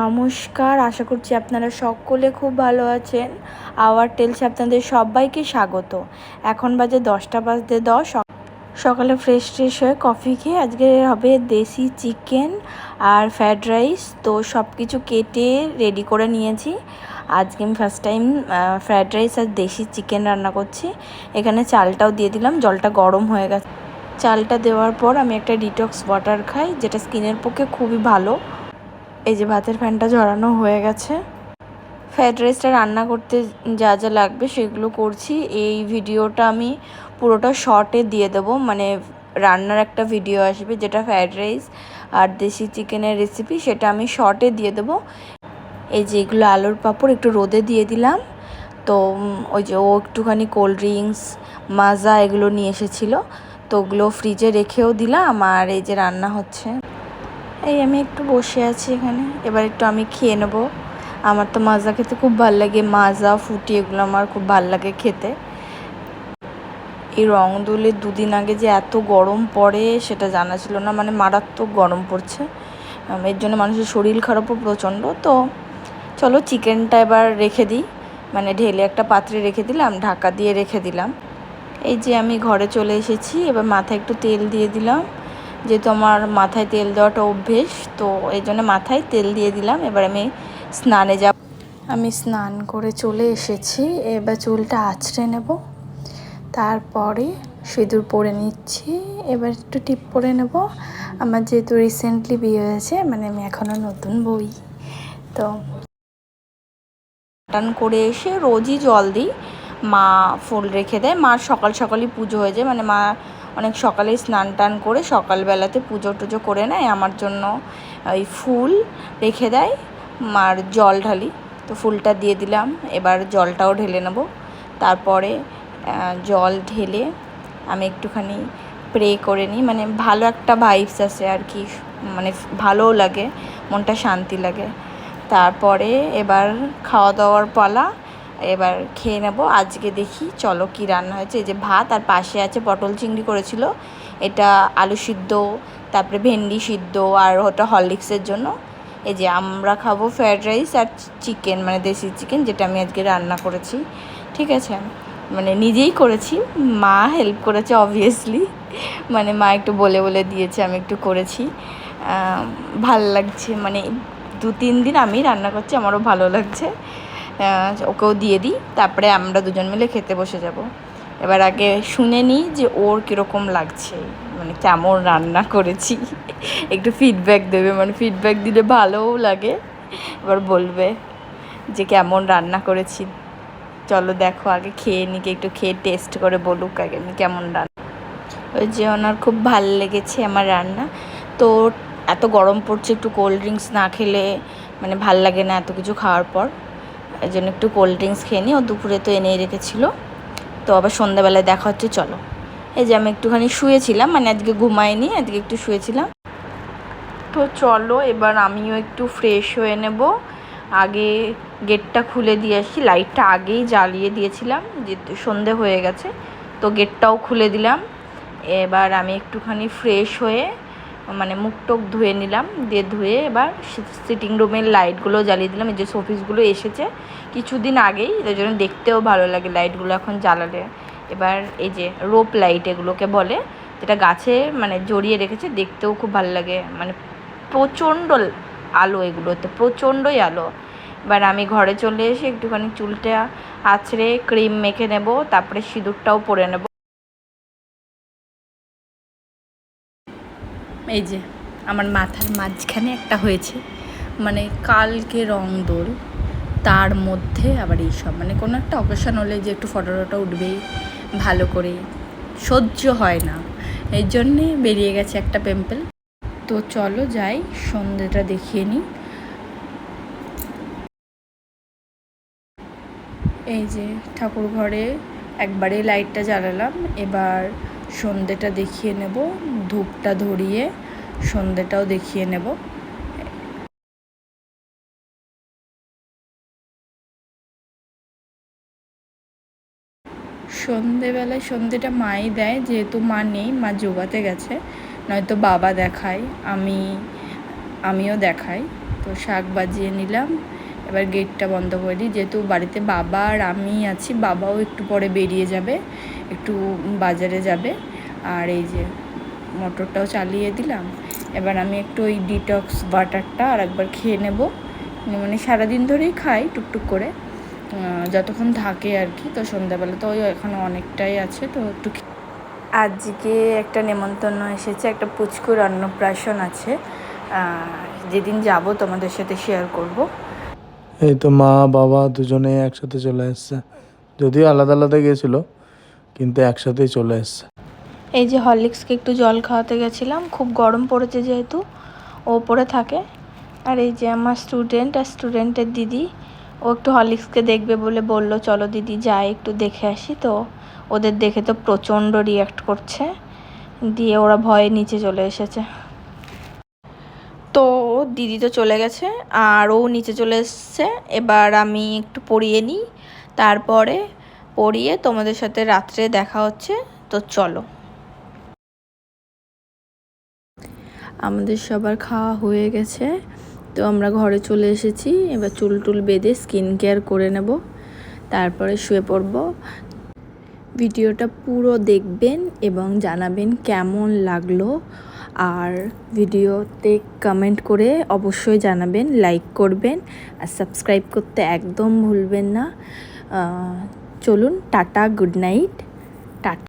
নমস্কার, আশা করছি আপনারা সকলে খুব ভালো আছেন। আওয়ার টেলসে আপনাদের সবাইকে স্বাগত। এখন বাজে 10টা বাজতে 10। সকালে ফ্রেশ হয়ে কফি খেয়ে আজকে হবে দেশি চিকেন আর ফ্রায়েড রাইস। তো সব কিছু কেটে রেডি করে নিয়েছি। আজকে আমি ফার্স্ট টাইম ফ্রায়েড রাইস আর দেশি চিকেন রান্না করছি। এখানে চালটাও দিয়ে দিলাম, জলটা গরম হয়ে গেছে। চালটা দেওয়ার পর আমি একটা ডিটক্স ওয়াটার খাই, যেটা স্কিনের পক্ষে খুবই ভালো। এই যে ভাতের ফ্যানটা ঝরানো হয়ে গেছে। ফ্রায়েড রাইসটা রান্না করতে যা যা লাগবে সেগুলো করছি। এই ভিডিওটা আমি পুরোটা শর্টে দিয়ে দেবো, মানে রান্নার একটা ভিডিও আসবে যেটা ফ্রায়েড রাইস আর দেশি চিকেনের রেসিপি, সেটা আমি শর্টে দিয়ে দেবো। এই যে এগুলো আলুর পাঁপড় একটু রোদে দিয়ে দিলাম। তো ওই যে ও একটুখানি কোল্ড ড্রিঙ্কস মাজা এগুলো নিয়ে এসেছিলো, তো ওগুলো ফ্রিজে রেখেও দিলাম। আর এই যে রান্না হচ্ছে, এই আমি একটু বসে আছি এখানে। এবার একটু আমি খেয়ে নেবো। আমার তো মাজা খেতে খুব ভালো লাগে, মাজা ফুটি এগুলো আমার খুব ভালো লাগে খেতে। এই রংদোলের 2 দিন আগে যে এত গরম পড়ে সেটা জানা ছিল না, মানে মারাত্মক গরম পড়ছে। এর জন্য মানুষের শরীর খারাপও প্রচণ্ড। তো চলো চিকেনটা এবার রেখে দিই, মানে ঢেলে একটা পাত্রে রেখে দিলাম, ঢাকা দিয়ে রেখে দিলাম। এই যে আমি ঘরে চলে এসেছি। এবার মাথায় একটু তেল দিয়ে দিলাম, যেহেতু আমার মাথায় তেল দেওয়াটা অভ্যেস, তো এই জন্য মাথায় তেল দিয়ে দিলাম। এবার আমি স্নানে যাব। আমি স্নান করে চলে এসেছি। এবার চুলটা আঁচড়ে নেব, তারপরে সিঁদুর পরে নিচ্ছি। এবার একটু টিপ পরে নেব। আমার যেহেতু রিসেন্টলি বিয়ে হয়েছে, মানে আমি এখনও নতুন বই, তো স্নান করে এসে রোজই জল দিই। মা ফুল রেখে দেয়, মার সকাল সকালই পুজো হয়ে যায়, মানে মা অনেক সকালেই স্নান টান করে সকালবেলাতে পুজো টুজো করে নেয়। আমার জন্য ওই ফুল রেখে দেয়, মার জল ঢালি। তো ফুলটা দিয়ে দিলাম, এবার জলটাও ঢেলে নেব। তারপরে জল ঢেলে আমি একটুখানি প্রে করে নিই, মানে ভালো একটা ভাইবস আসে আর কি, মানে ভালোও লাগে, মনটা শান্তি লাগে। তারপরে এবার খাওয়া দাওয়ার পালা, এবার খেয়ে নেব। আজকে দেখি চলো কি রান্না হয়েছে। এই যে ভাত, আর পাশে আছে পটল চিংড়ি করেছিল, এটা আলু সিদ্ধ, তারপরে ভেন্ডি সিদ্ধ, আর ওটা হরলিক্সের জন্য। এই যে আমরা খাবো ফ্রায়েড রাইস আর চিকেন, মানে দেশি চিকেন, যেটা আমি আজকে রান্না করেছি। ঠিক আছে, মানে নিজেই করেছি, মা হেল্প করেছে অবভিয়াসলি, মানে মা একটু বলে বলে দিয়েছে, আমি একটু করেছি। ভাল লাগছে, মানে 2-3 দিন আমি রান্না করছি, আমারও ভালো লাগছে। ওকেও দিয়ে দিই, তারপরে আমরা দুজন মিলে খেতে বসে যাব। এবার আগে শুনে নিই যে ওর কীরকম লাগছে, মানে কেমন রান্না করেছি। একটু ফিডব্যাক দেবে, মানে ফিডব্যাক দিলে ভালোও লাগে, এবার বলবে যে কেমন রান্না করেছি। চলো দেখো, আগে খেয়ে নিকে, একটু খেয়ে টেস্ট করে বলুক আগে আমি কেমন রান্না। ওই যে ওনার খুব ভাল লেগেছে আমার রান্না। তো এত গরম পড়ছে, একটু কোল্ড ড্রিঙ্কস না খেলে মানে ভাল লাগে না এত কিছু খাওয়ার পর, এই জন্য একটু কোল্ড ড্রিঙ্কস খেয়ে নিই। ও দুপুরে তো এনেই রেখেছিলো। তো আবার সন্ধ্যাবেলায় দেখা হচ্ছে চলো। এই যে আমি একটুখানি শুয়েছিলাম, মানে আজকে ঘুমাইনি, আজকে একটু শুয়েছিলাম। তো চলো এবার আমিও একটু ফ্রেশ হয়ে নেব। আগে গেটটা খুলে দিয়ে আসি, লাইটটা আগেই জ্বালিয়ে দিয়েছিলাম, যেহেতু সন্ধে হয়ে গেছে, তো গেটটাও খুলে দিলাম। এবার আমি একটুখানি ফ্রেশ হয়ে মানে মুখ টুক ধুয়ে নিলাম, দিয়ে ধুয়ে এবার সিটিং রুমের লাইটগুলো জ্বালিয়ে দিলাম। এই যে শোপিসগুলো এসেছে কিছুদিন আগেই, এই জন্য দেখতেও ভালো লাগে লাইটগুলো এখন জ্বালালে। এবার এই যে রোপ লাইট এগুলোকে বলে, যেটা গাছে মানে জড়িয়ে রেখেছে, দেখতেও খুব ভালো লাগে, মানে প্রচণ্ড আলো, এগুলোতে প্রচণ্ডই আলো। এবার আমি ঘরে চলে এসে একটুখানি চুলটা আঁচড়ে ক্রিম মেখে নেব, তারপরে সিঁদুরটাও পরে নেব। এই যে আমার মাথার মাঝখানে একটা হয়েছে, মানে কালকে রংদোল, তার মধ্যে আবার এইসব, মানে কোনো একটা অকেশন হলে যে একটু ফটো টটো উঠবেই, ভালো করে সহ্য হয় না, এই জন্যে বেরিয়ে গেছে একটা পিম্পল। তো চলো যাই, সন্ধ্যেটা দেখিয়ে নিই। এই যে ঠাকুর ঘরে একবারে লাইটটা জ্বালালাম, এবার সন্ধ্যেটা দেখিয়ে নেব, ধূপটা ধরিয়ে সন্ধ্যেটাও দেখিয়ে নেব। সন্ধেটা মাই দেয়, যেহেতু মা নেই, মা যোগাতে গেছে, নয়তো বাবা দেখায়, আমিও দেখাই। তো শাক বাজিয়ে নিলাম, এবার গেটটা বন্ধ করে দিই, যেহেতু বাড়িতে বাবা আর আমি আছি। বাবাও একটু পরে বেরিয়ে যাবে, একটু বাজারে যাবে। আর এই যে মোটরটাও চালিয়ে দিলাম। এবার আমি একটু ওই ডিটক্স ওয়াটারটা আর একবার খেয়ে নেব, মানে সারাদিন ধরেই খাই টুকটুক করে, যতক্ষণ থাকে আর কি। তো সন্ধ্যাবেলা তো ওই এখনও অনেকটাই আছে, তো একটু আজকে একটা নেমন্তন্ন এসেছে, একটা পুচকুর অন্নপ্রাশন আছে, যেদিন যাব তোমাদের সাথে শেয়ার করব। এই তো মা বাবা দুজনে একসাথে চলে এসছে, যদিও আলাদা আলাদা গিয়েছিল কিন্তু একসাথেই চলে এসছে। এই যে হরলিক্সকে একটু জল খাওয়াতে গেছিলাম, খুব গরম পড়েছে যেহেতু, ও ওপরে থাকে। আর এই যে আমার স্টুডেন্ট আর স্টুডেন্টের দিদি, ও একটু হরলিক্সকে দেখবে বলে বললো চলো দিদি যাই একটু দেখে আসি। তো ওদের দেখে তো প্রচণ্ড রিয়াক্ট করছে, দিয়ে ওরা ভয়ে নিচে চলে এসেছে। তো দিদি তো চলে গেছে আর ও নিচে চলে এসছে। এবার আমি একটু পড়িয়ে নিই, তারপরে পড়িয়ে তোমাদের সাথে রাত্রে দেখা হচ্ছে। তো চলো। আমাদের সবার খাওয়া হয়ে গেছে, তো আমরা ঘরে চলে এসেছি। এবার চুল টুল বেঁধে স্কিন কেয়ার করে নেব, তারপরে শুয়ে পড়ব। ভিডিওটা পুরো দেখবেন এবং জানাবেন কেমন লাগলো। আর ভিডিওতে কমেন্ট করে অবশ্যই জানাবেন, লাইক করবেন আর সাবস্ক্রাইব করতে একদম ভুলবেন না। চলুন, টাটা, গুড নাইট, টাটা।